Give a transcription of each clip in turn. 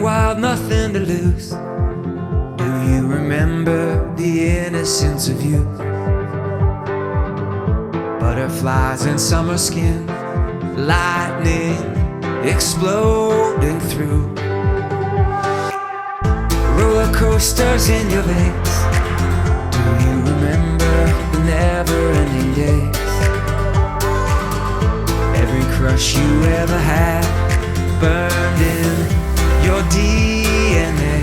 wild, nothing to lose. Do you remember the innocence of youth? Butterflies in summer skin, lightning exploding through, roller coasters in your veins. Do you remember the never-ending days? Every crush you ever had burned in your DNA,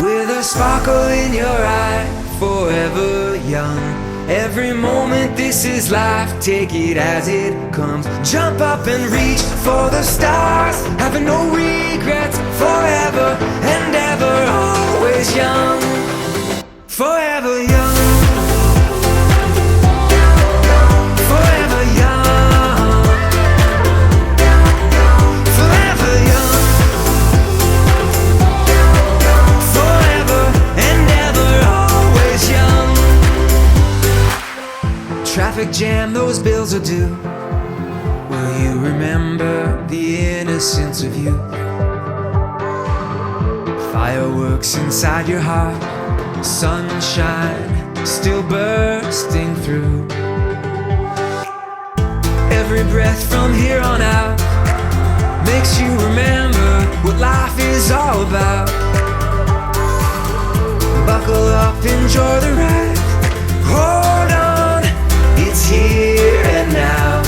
with a sparkle in your eye, forever young. Every moment, this is life, take it as it comes. Jump up and reach for the stars, having no regrets, forever and ever, always young, forever young, forever young, forever young, forever and ever, always young. Traffic jam, those bills are due. Will you remember the innocence of you? Fireworks inside your heart, sunshine still bursting through. Every breath from here on out makes you remember what life is all about. Buckle up, enjoy the ride, hold on, it's here and now.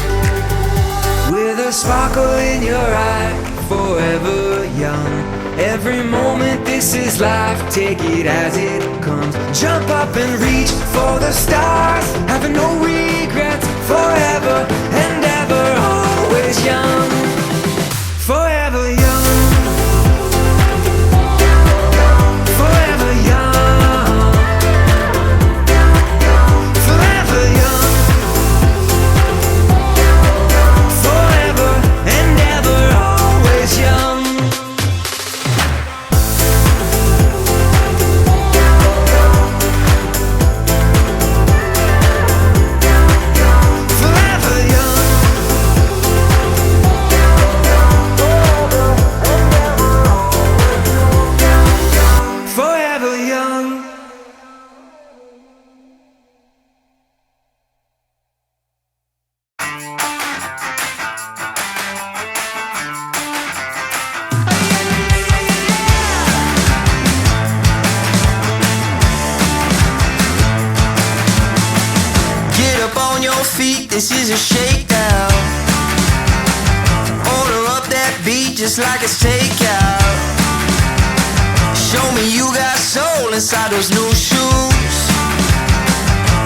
With a sparkle in your eye, forever young. Every moment, this is life, take it as it comes. Jump up and reach for the stars, having no regrets, forever and ever, always young, forever young, forever young, forever young, forever and ever, always young. This is a shakedown. Order up that beat just like it's takeout. Show me you got soul inside those new shoes,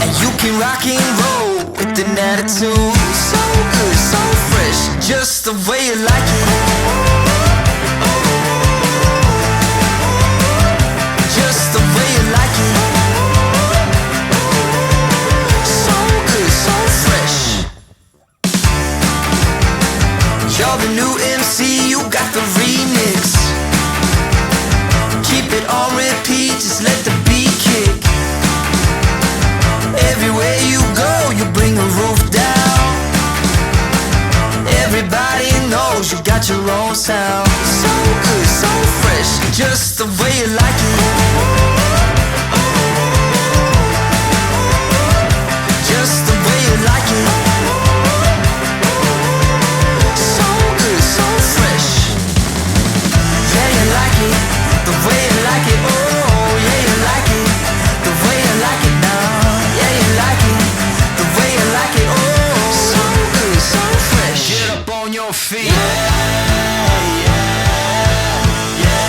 and you can rock and roll with an attitude. So good, so fresh, just the way you like it. Just the way you like it. You're the new MC, you got the remix. Keep it on repeat, just let the beat kick. Everywhere you go, you bring the roof down. Everybody knows you got your own sound. So good, so fresh, just the way you like it. Just the way you like it. The way you like it, oh, yeah, you like it. The way you like it now, yeah, you like it. The way you like it, oh, so good, so fresh. Get up on your feet. Yeah, yeah, yeah.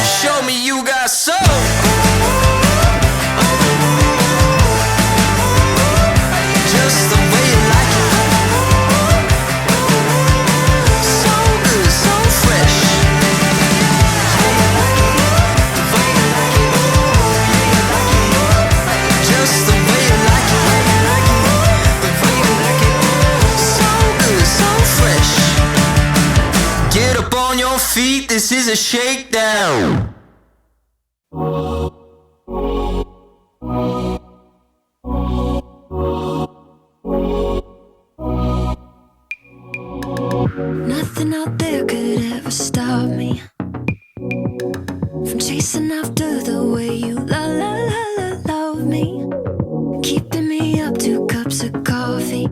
Show me you got soul. Just the way you like it. So good, so fresh. Just the way you like it. The way you like it. So good, so fresh. Get up on your feet, this is a shakedown. Nothing out there could ever stop me from chasing after the way you love me, keeping me up 2 cups of coffee.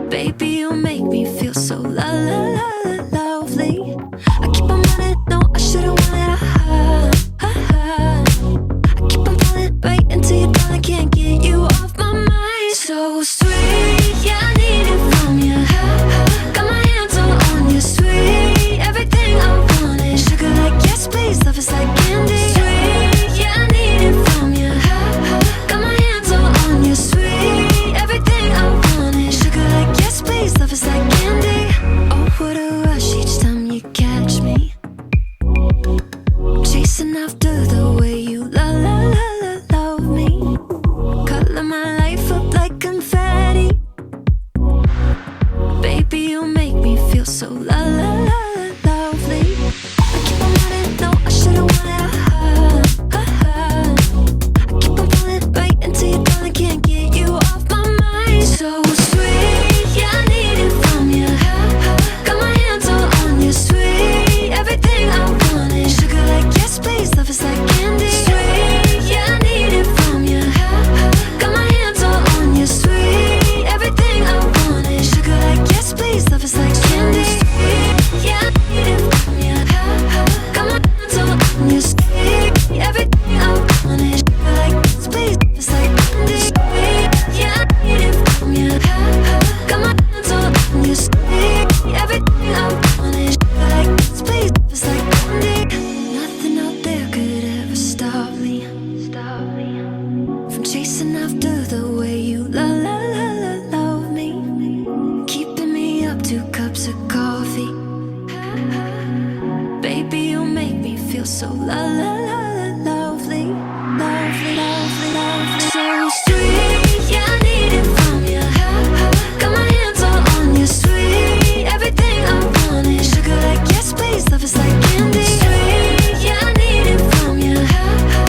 Baby, you make me feel so lovely. I keep on running, no, I shouldn't want it. I keep on falling right into your thought, I can't get you off my mind. So sweet, yeah, I need it from you. Got my hands all on you, sweet. Everything I want is sugar like yes, please. Love is like candy. Sweet, yeah, I need it from you. Got my hands all on you, sweet. Everything I want is sugar like yes, please. Love is like candy. Oh, what a rush each time you catch me chasing after the way you love me. Color my life up like confetti. Baby, you make me feel so lovely. I keep on running, no, I shouldn't want it. I keep on falling right into your thought, I can't get you off my mind. So sweet, yeah, I need it from you. Got my hands all on you, sweet. Everything I want is sugar like yes, please. Love is like candy. Sweet, yeah, I need it from you. Got my hands all on you, sweet. Everything I want is sugar like yes, please. Love is like candy. Sweet, yeah, I need it from you. Got my hands all on you, sweet. Everything I want is sugar like yes, please. Love is like candy. Sweet, yeah, I need it from you. Got my hands all on you, sweet. Everything I want is sugar like yes, please. Love is like candy. Nothing out there could ever stop me from chasing after the way you love me, keeping me up 2 cups of coffee. Baby, you make me feel so lovely.